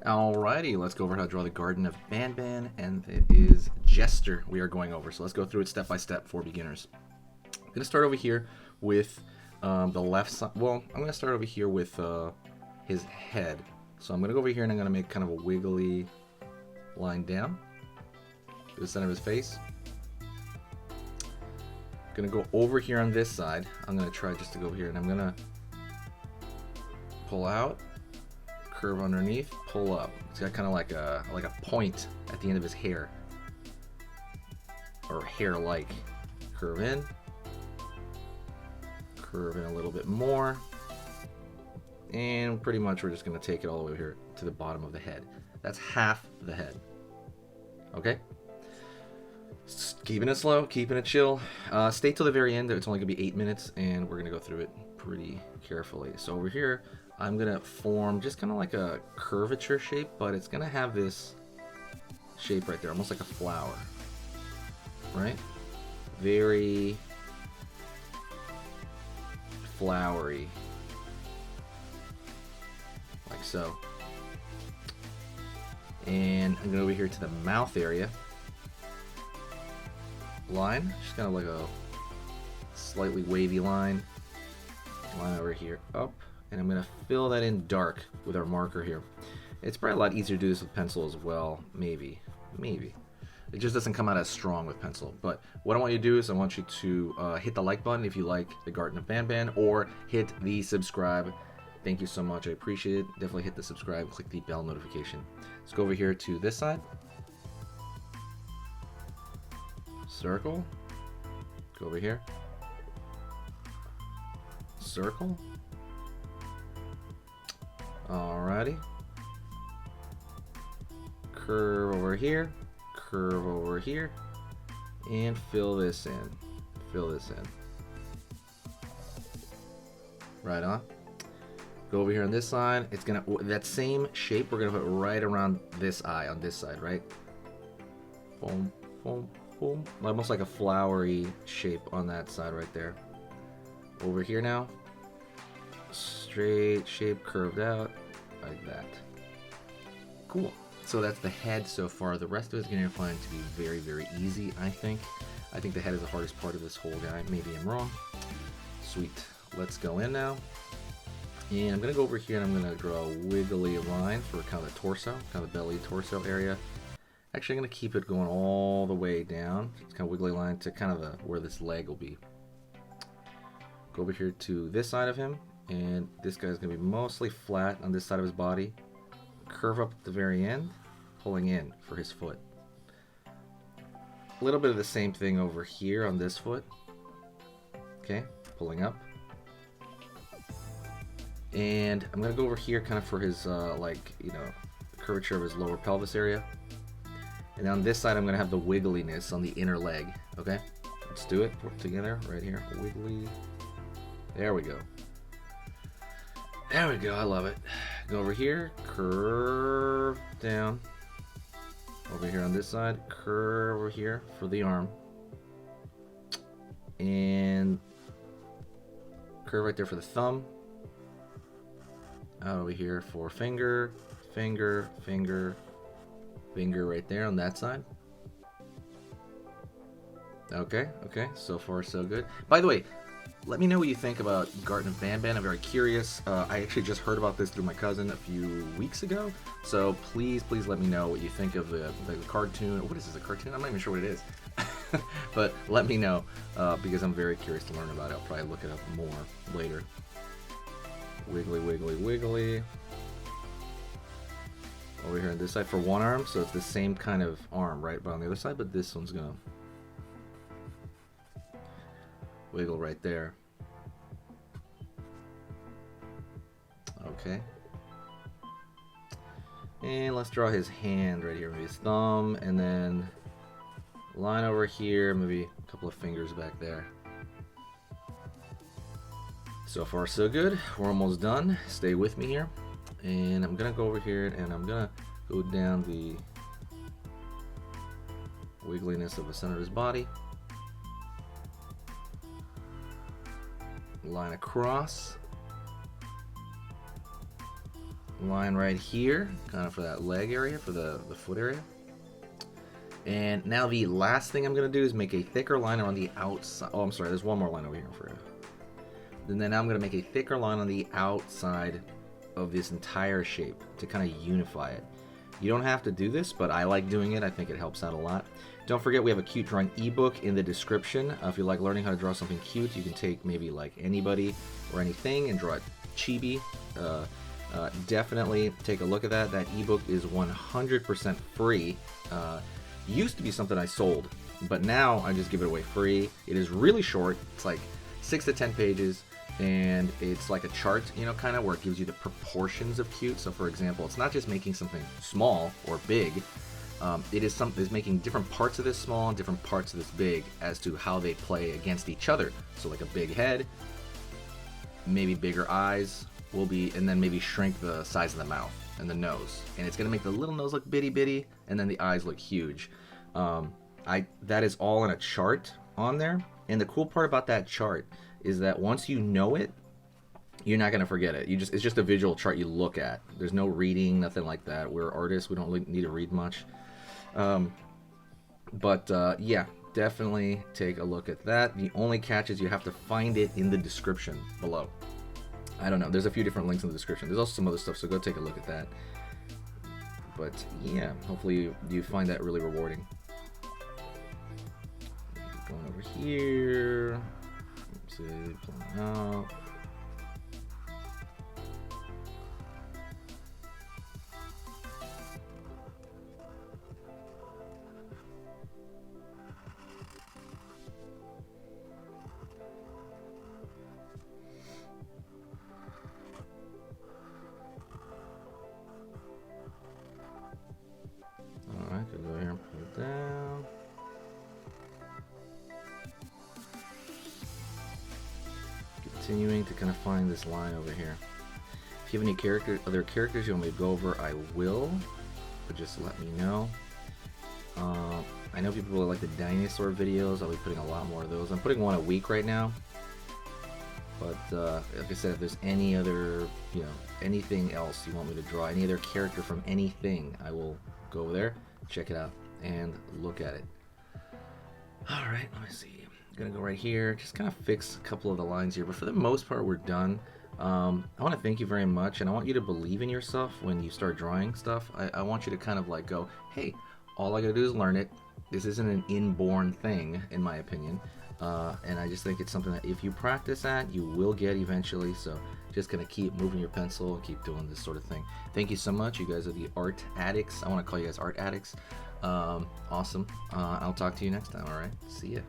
Alrighty, let's go over how to draw the Garden of Banban, and it is Jester we are going over. So let's go through it step by step for beginners. I'm going to start over here with the left side. Well, I'm going to start over here with his head. So I'm going to go over here and I'm going to make kind of a wiggly line down to the center of his face. I'm going to go over here on this side. I'm going to try just to go over here and I'm going to pull out, curve underneath, pull up. It's got kind of like a point at the end of his hair, or hair-like. Curve in a little bit more, and pretty much we're just going to take it all the way over here to the bottom of the head. That's half the head. Okay? Keeping it slow, keeping it chill. Stay till the very end. It's only going to be 8 minutes, and we're going to go through it pretty carefully. So over here, I'm going to form just kind of like a curvature shape, but it's going to have this shape right there, almost like a flower, right? Very flowery, like so. And I'm going to go over here to the mouth area. Line, just kind of like a slightly wavy line. Line over here, up. And I'm going to fill that in dark with our marker here. It's probably a lot easier to do this with pencil as well. Maybe. It just doesn't come out as strong with pencil. But what I want you to do is I want you to hit the like button if you like the Garten of Banban, or hit the subscribe. Thank you so much. I appreciate it. Definitely hit the subscribe. Click the bell notification. Let's go over here to this side. Circle. Go over here. Circle. Alrighty. Curve over here, curve over here, and fill this in. Fill this in. Right on. Go over here on this side. It's gonna, that same shape we're gonna put right around this eye on this side, right? Boom, boom, boom. Almost like a flowery shape on that side right there. Over here now. Straight shape curved out like that. Cool. So that's the head so far. The rest of it is going to find to be very, very easy, I think. I think the head is the hardest part of this whole guy. Maybe I'm wrong. Sweet. Let's go in now. And I'm going to go over here and I'm going to draw a wiggly line for kind of the torso, kind of the belly torso area. Actually, I'm going to keep it going all the way down. It's kind of wiggly line to kind of where this leg will be. Go over here to this side of him. And this guy's going to be mostly flat on this side of his body. Curve up at the very end, pulling in for his foot. A little bit of the same thing over here on this foot. Okay, pulling up. And I'm going to go over here kind of for his, curvature of his lower pelvis area. And on this side, I'm going to have the wiggliness on the inner leg. Okay, let's do it. Put it together right here. Wiggly. There we go. There we go, I love it. Go over here, curve down. Over here on this side, curve over here for the arm. And curve right there for the thumb. Out over here for finger, finger, finger, finger right there on that side. Okay, so far so good. By the way, let me know what you think about Garten of Banban. I'm very curious. I actually just heard about this through my cousin a few weeks ago. So please let me know what you think of the cartoon. What is this, a cartoon? I'm not even sure what it is. But let me know because I'm very curious to learn about it. I'll probably look it up more later. Wiggly, wiggly, wiggly. Over here on this side for one arm. So it's the same kind of arm, right? But on the other side, but this one's going to wiggle right there. Okay. And let's draw his hand right here, maybe his thumb, and then line over here, maybe a couple of fingers back there. So far so good. We're almost done. Stay with me here. And I'm gonna go over here and I'm gonna go down the wiggliness of the center of his body. Line across. line right here, kind of for that leg area, for the foot area. And now the last thing I'm going to do is make a thicker line on the outside. Oh, I'm sorry, there's one more line over here for you. And then I'm going to make a thicker line on the outside of this entire shape to kind of unify it. You don't have to do this, but I like doing it. I think it helps out a lot. Don't forget, we have a cute drawing ebook in the description. If you like learning how to draw something cute, you can take maybe like anybody or anything and draw it chibi. Definitely take a look at that. That ebook is 100% free. Used to be something I sold, but now I just give it away free. It is really short. It's like 6 to 10 pages, and it's like a chart, you know, kind of where it gives you the proportions of cute. So for example, it's not just making something small or big. It is making different parts of this small and different parts of this big as to how they play against each other. So like a big head, maybe bigger eyes will be, and then maybe shrink the size of the mouth and the nose, and it's gonna make the little nose look bitty, and then the eyes look huge. That is all in a chart on there, and the cool part about that chart is that once you know it, you're not gonna forget it. It's just a visual chart you look at. There's no reading, nothing like that. We're artists, we don't need to read much. Yeah, definitely take a look at that. The only catch is you have to find it in the description below. I don't know, there's a few different links in the description. There's also some other stuff, so go take a look at that. But yeah, hopefully you find that really rewarding. Going over here, let's see, pulling out. Alright, go here and put it down. Continuing to kind of find this line over here. If you have any other characters you want me to go over, I will, but just let me know. I know people really like the dinosaur videos. I'll be putting a lot more of those. I'm putting one a week right now. But like I said, if there's any other, anything else you want me to draw, any other character from anything, I will go over there, check it out, and look at it. Alright, let me see. I'm gonna go right here, just kind of fix a couple of the lines here, but for the most part we're done. I want to thank you very much, and I want you to believe in yourself when you start drawing stuff. I want you to kind of like go, hey, all I gotta do is learn it. This isn't an inborn thing, in my opinion. And I just think it's something that if you practice at, you will get eventually. So just gonna keep moving your pencil and keep doing this sort of thing. Thank you so much. You guys are the art addicts. I want to call you guys art addicts. Awesome. I'll talk to you next time. All right. See ya.